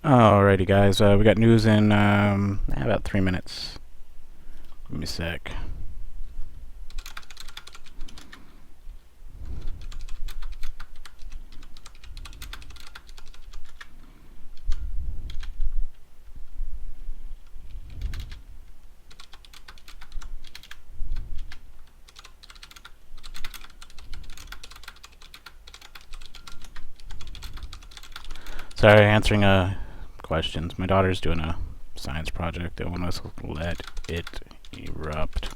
Alrighty, guys. We got news in about 3 minutes. Give me a sec. Sorry, answering questions. My daughter's doing a science project. They want us to let it erupt.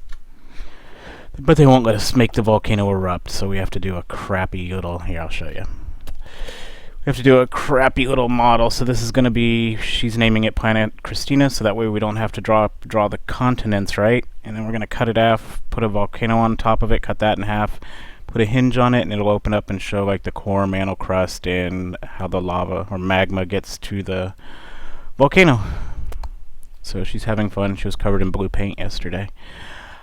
But they won't let us make the volcano erupt, so we have to do a crappy little... Here, I'll show you. We have to do a crappy little model. So this is going to be... She's naming it Planet Christina, so that way we don't have to draw the continents, right? And then we're going to cut it off, put a volcano on top of it, cut that in half, put a hinge on it, and it'll open up and show like the core, mantle, crust, and how the lava or magma gets to the volcano. So she's having fun. She was covered in blue paint yesterday.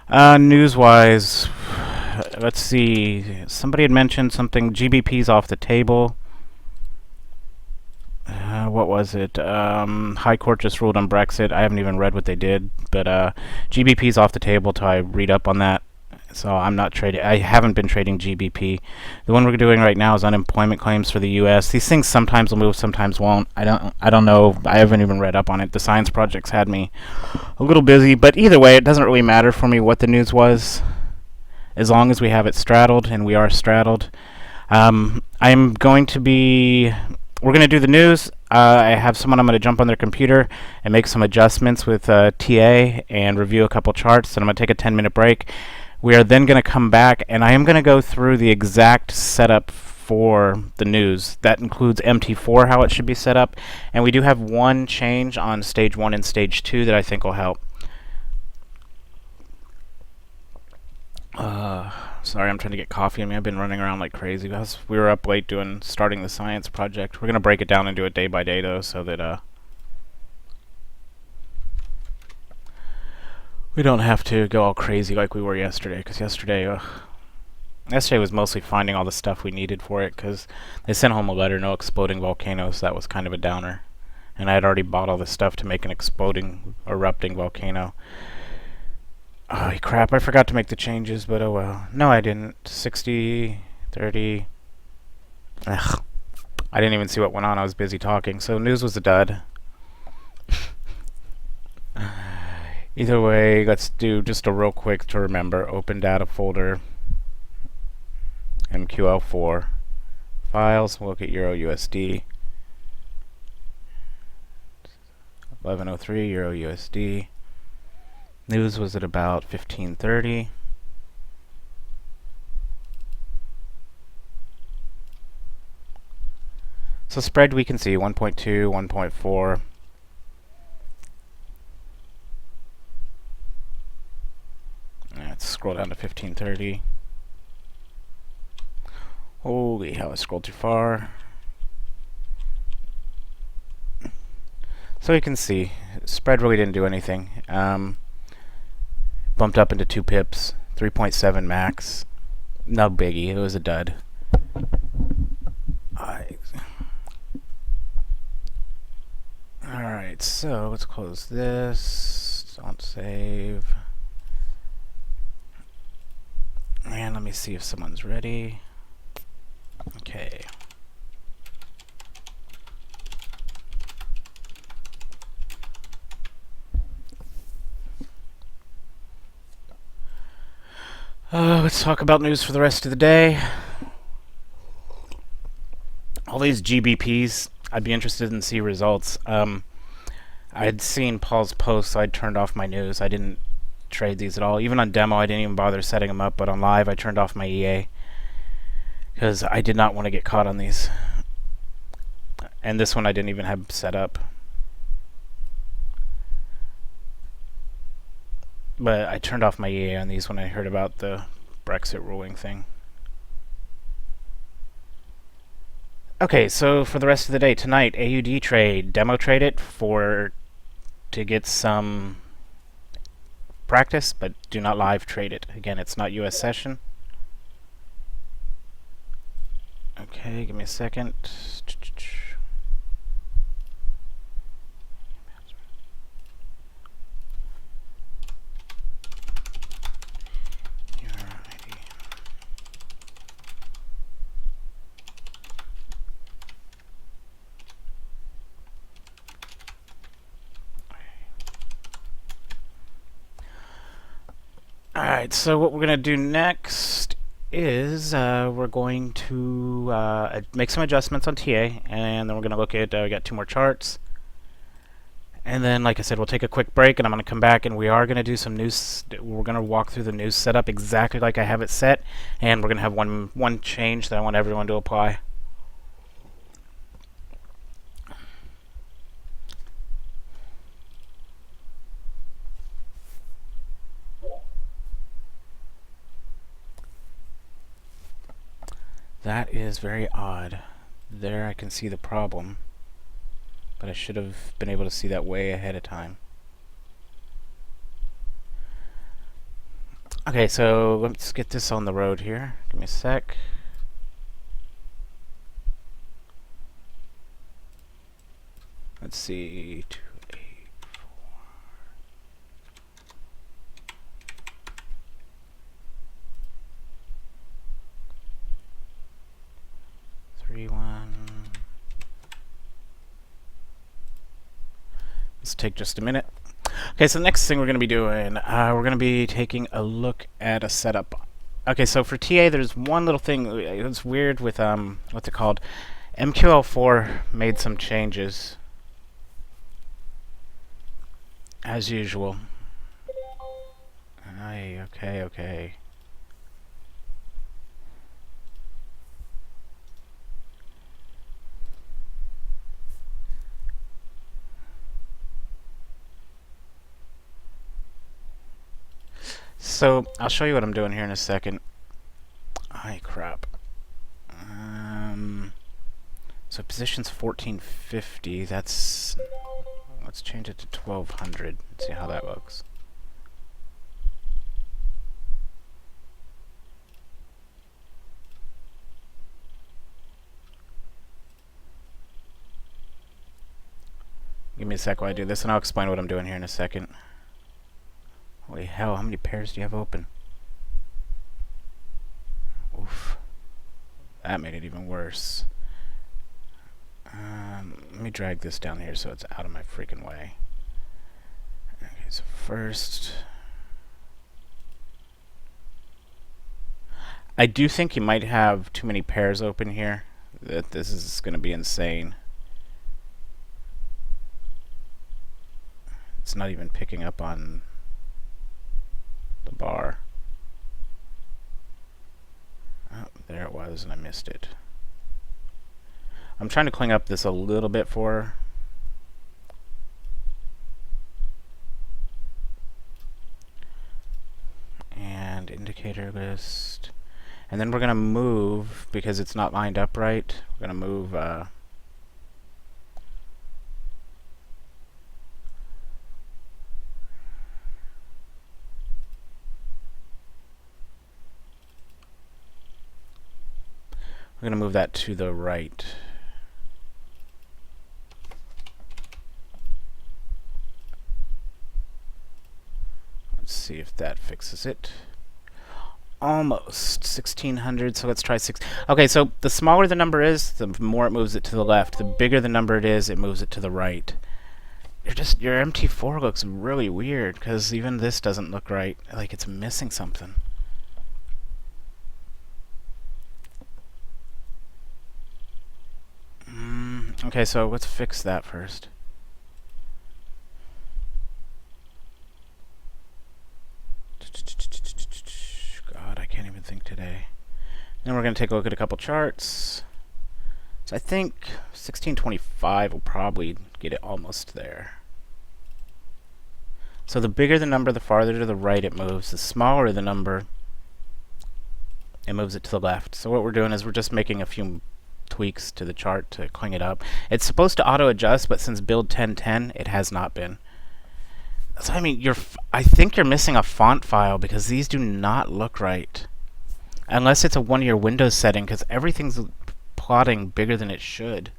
News-wise, let's see. Somebody had mentioned something. GBP's off the table. What was it? High Court just ruled on Brexit. I haven't even read what they did, but GBP's off the table till I read up on that. So I'm not trading. I haven't been trading GBP. The one we're doing right now is unemployment claims for the U.S. These things sometimes will move, sometimes won't. I don't know. I haven't even read up on it. The science projects had me a little busy, but either way, it doesn't really matter for me what the news was, as long as we have it straddled, and we are straddled. I'm going to be. We're going to do the news. I have someone I'm going to jump on their computer and make some adjustments with TA and review a couple charts. And I'm going to take a 10-minute break. We are then going to come back, and I am going to go through the exact setup for the news. That includes MT4, how it should be set up. And we do have one change on stage 1 and stage 2 that I think will help. Sorry, I'm trying to get coffee in me. I've been running around like crazy. We were up late starting the science project. We're going to break it down and do it day by day, though, so that we don't have to go all crazy like we were yesterday. Because yesterday was mostly finding all the stuff we needed for it, because they sent home a letter, no exploding volcanoes. So that was kind of a downer. And I had already bought all the stuff to make an exploding, erupting volcano. Oh, crap, I forgot to make the changes, but oh well. No, I didn't. 60, 30... Ugh. I didn't even see what went on. I was busy talking. So news was a dud. Either way, let's do just a real quick to remember. Open data folder. MQL4. Files. Look at Euro USD. 1103 Euro USD. News was at about 1530. So spread we can see 1.2, 1.4. Let's scroll down to 1530. Holy hell, I scrolled too far. So you can see, spread really didn't do anything. Bumped up into 2 pips, 3.7 max. No biggie, it was a dud. Alright, so let's close this. Don't save. And let me see if someone's ready. Okay. Let's talk about news for the rest of the day. All these GBPs, I'd be interested in see results. I'd seen Paul's post, so I'd turned off my news. I didn't trade these at all. Even on demo, I didn't even bother setting them up, but on live, I turned off my EA because I did not want to get caught on these. And this one I didn't even have set up. But I turned off my EA on these when I heard about the Brexit ruling thing. Okay, so for the rest of the day, tonight, AUD trade. Demo trade it to get some practice, but do not live trade it. Again, it's not US session. Okay, give me a second. Alright, so what we're going to do next is we're going to make some adjustments on TA, and then we're going to look at, we got 2 more charts. And then, like I said, we'll take a quick break, and I'm going to come back, and we are going to do some news. We're going to walk through the news setup exactly like I have it set, and we're going to have one change that I want everyone to apply. That is very odd. There I can see the problem, but I should have been able to see that way ahead of time. Okay, so let's get this on the road here. Give me a sec. Let's see. 284. Let's take just a minute. Okay, so the next thing we're going to be doing, we're going to be taking a look at a setup. Okay, so for TA, there's one little thing that's weird with, what's it called? MQL4 made some changes, as usual. Okay. So, I'll show you what I'm doing here in a second. Ay, crap. So position's 1450, that's... Let's change it to 1200, see how that looks. Give me a sec while I do this, and I'll explain what I'm doing here in a second. Holy hell, how many pairs do you have open? Oof. That made it even worse. Let me drag this down here so it's out of my freaking way. Okay, so first... I do think you might have too many pairs open here. That this is going to be insane. It's not even picking up on the bar. Oh, there it was, and I missed it. I'm trying to clean up this a little bit for her. And indicator list. And then we're going to move, because it's not lined up right, we're going to move... we're going to move that to the right. Let's see if that fixes it. Almost 1600, so let's try 6. Okay, so the smaller the number is, the more it moves it to the left. The bigger the number it is, it moves it to the right. Your MT4 looks really weird, because even this doesn't look right. Like it's missing something. Okay, so let's fix that first. God, I can't even think today. Then we're going to take a look at a couple charts. So I think 1625 will probably get it almost there. So the bigger the number, the farther to the right it moves. The smaller the number, it moves it to the left. So what we're doing is we're just making a few tweaks to the chart to clean it up. It's supposed to auto-adjust, but since build 1010, it has not been. So I mean, I think you're missing a font file, because these do not look right. Unless it's a one of your Windows setting, because everything's plotting bigger than it should.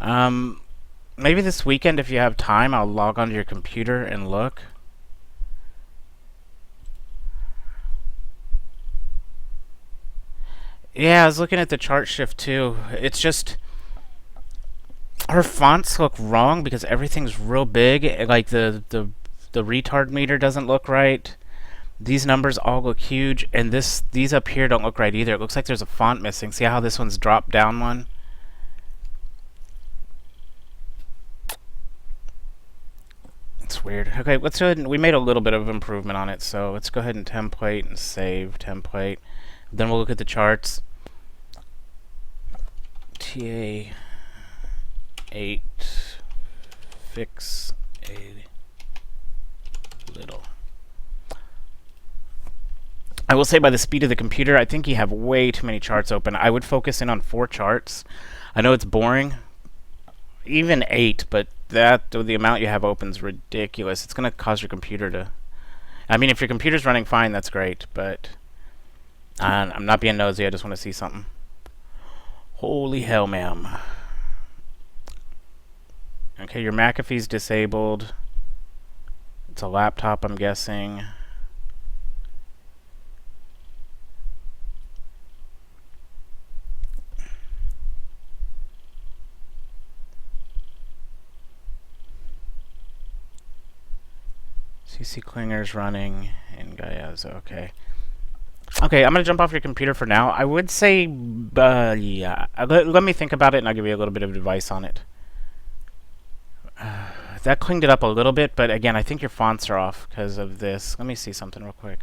Maybe this weekend, if you have time, I'll log onto your computer and look. Yeah, I was looking at the chart shift too. It's just her fonts look wrong because everything's real big. Like the retard meter doesn't look right. These numbers all look huge, and these up here don't look right either. It looks like there's a font missing. See how this one's dropped down one? It's weird. Okay, let's go ahead and we made a little bit of improvement on it, so let's go ahead and template and save template. Then we'll look at the charts. TA 8 fix a little. I will say by the speed of the computer, I think you have way too many charts open. I would focus in on 4 charts. I know it's boring. Even 8, but the amount you have open is ridiculous. It's going to cause your computer to... I mean, if your computer's running fine, that's great, but... I'm not being nosy, I just want to see something. Holy hell, ma'am. Okay, your McAfee's disabled. It's a laptop, I'm guessing. CC Klinger's running in Gaiazo, okay. Okay, I'm going to jump off your computer for now. I would say, yeah, let me think about it and I'll give you a little bit of advice on it. That cleaned it up a little bit, but again, I think your fonts are off because of this. Let me see something real quick.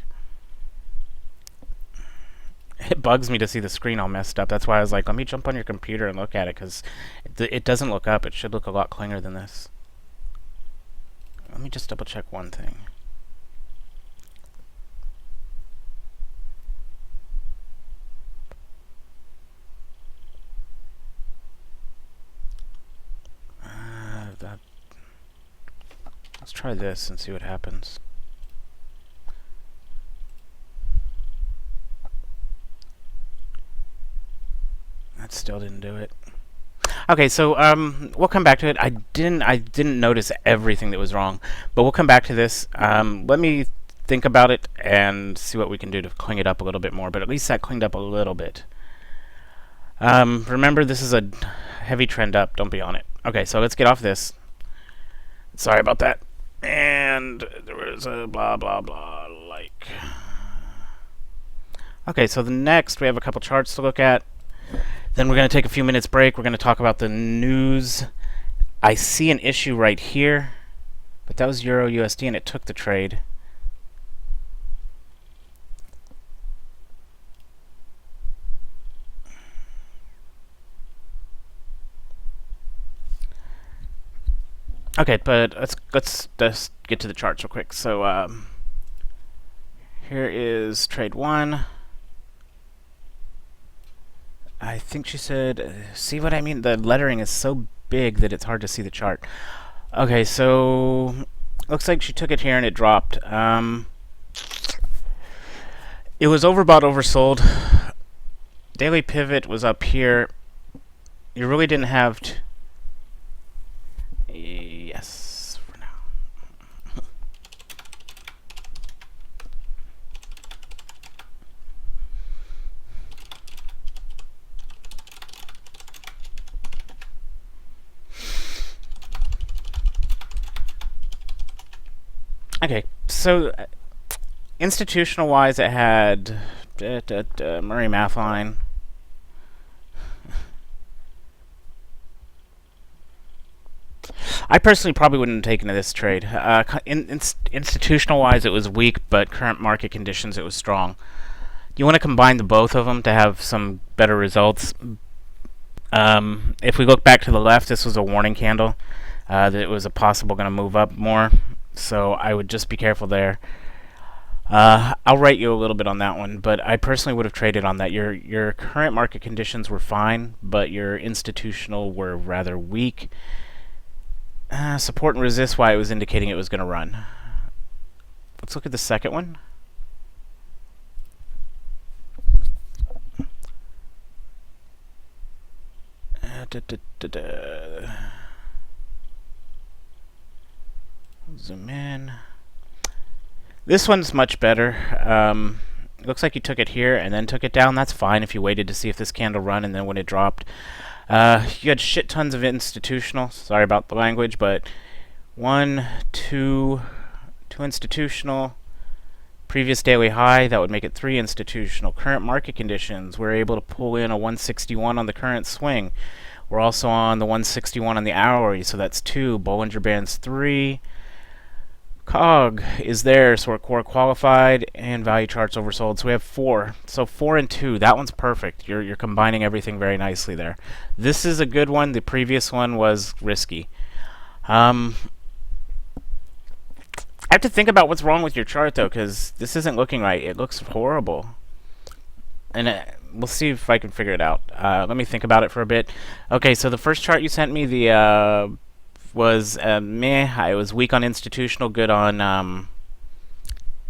It bugs me to see the screen all messed up. That's why I was like, let me jump on your computer and look at it because it doesn't look up. It should look a lot cleaner than this. Let me just double check one thing. Let's try this and see what happens. That still didn't do it. Okay, so we'll come back to it. I didn't notice everything that was wrong, but we'll come back to this. Let me think about it and see what we can do to clean it up a little bit more. But at least that cleaned up a little bit. Remember, this is a heavy trend up. Don't be on it. Okay, so let's get off this. Sorry about that. And there was a blah blah blah like. Okay, so the next we have a couple charts to look at. Then we're going to take a few minutes break. We're going to talk about the news. I see an issue right here, but that was Euro USD and it took the trade. Okay, but let's just get to the charts real quick. So here is trade 1. I think she said, see what I mean? The lettering is so big that it's hard to see the chart. Okay, so looks like she took it here and it dropped. It was overbought, oversold. Daily pivot was up here. You really didn't have to... Yes, for now. Okay, so institutional wise, it had Murray Mathline. I personally probably wouldn't have taken this trade. Institutional wise, it was weak, but current market conditions, it was strong. You want to combine the both of them to have some better results. If we look back to the left, this was a warning candle that it was a possible going to move up more. So I would just be careful there. I'll rate you a little bit on that one, but I personally would have traded on that. Your current market conditions were fine, but your institutional were rather weak. Support and resist, why it was indicating it was going to run. Let's look at the second one. Zoom in. This one's much better. Looks like you took it here and then took it down. That's fine if you waited to see if this candle run and then when it dropped. You had shit tons of institutional. Sorry about the language, but 1, 2 institutional, Previous daily high, that would make it 3. Institutional. Current market conditions, we're able to pull in a 161 on the current swing. We're also on the 161 on the hourly, so that's 2. Bollinger Bands 3. COG is there, so we're core qualified, and value charts oversold. So we have 4. So 4 and 2. That one's perfect. You're combining everything very nicely there. This is a good one. The previous one was risky. I have to think about what's wrong with your chart though, because this isn't looking right. It looks horrible, and we'll see if I can figure it out. Let me think about it for a bit. Okay, so the first chart you sent me, the was meh. I was weak on institutional, good on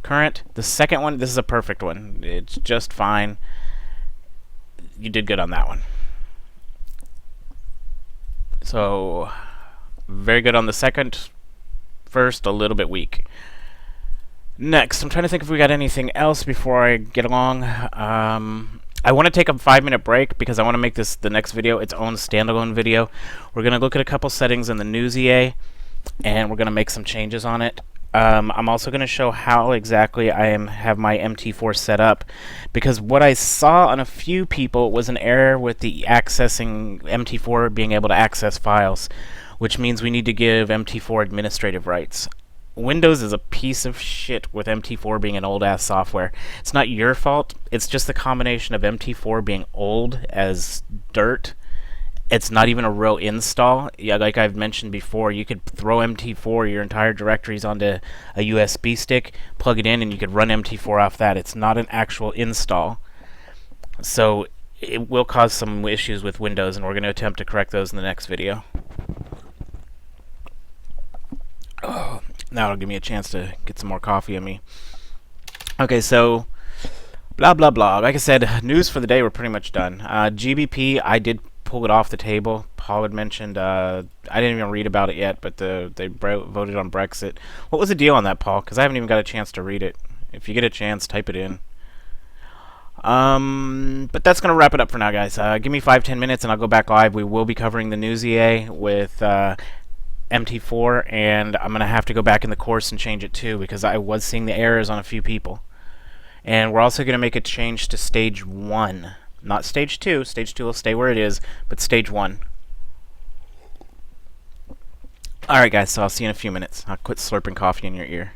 current. The second one, this is a perfect one. It's just fine. You did good on that one. So very good on the second. First, a little bit weak. Next, I'm trying to think if we got anything else before I get along. I want to take a 5-minute break because I want to make this the next video its own standalone video. We're going to look at a couple settings in the news EA, and we're going to make some changes on it. I'm also going to show how exactly I have my MT4 set up, because what I saw on a few people was an error with the accessing MT4 being able to access files, which means we need to give MT4 administrative rights. Windows is a piece of shit with MT4 being an old-ass software. It's not your fault. It's just the combination of MT4 being old as dirt. It's not even a real install. Yeah, like I've mentioned before, you could throw MT4, your entire directories, onto a USB stick, plug it in, and you could run MT4 off that. It's not an actual install. So it will cause some issues with Windows, and we're going to attempt to correct those in the next video. Oh, now it'll give me a chance to get some more coffee in me. Okay, so blah blah blah. Like I said, news for the day, we're pretty much done. GBP, I did pull it off the table. Paul had mentioned, I didn't even read about it yet, but they voted on Brexit. What was the deal on that, Paul? Because I haven't even got a chance to read it. If you get a chance, type it in. But that's going to wrap it up for now, guys. Give me 5-10 minutes and I'll go back live. We will be covering the news EA with MT4, and I'm going to have to go back in the course and change it too, because I was seeing the errors on a few people. And we're also going to make a change to stage 1. Not stage 2. Stage 2 will stay where it is, but stage 1. Alright guys, so I'll see you in a few minutes. I'll quit slurping coffee in your ear.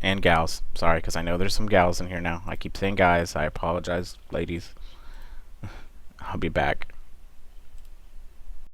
And gals. Sorry, because I know there's some gals in here now. I keep saying guys. I apologize, ladies. I'll be back.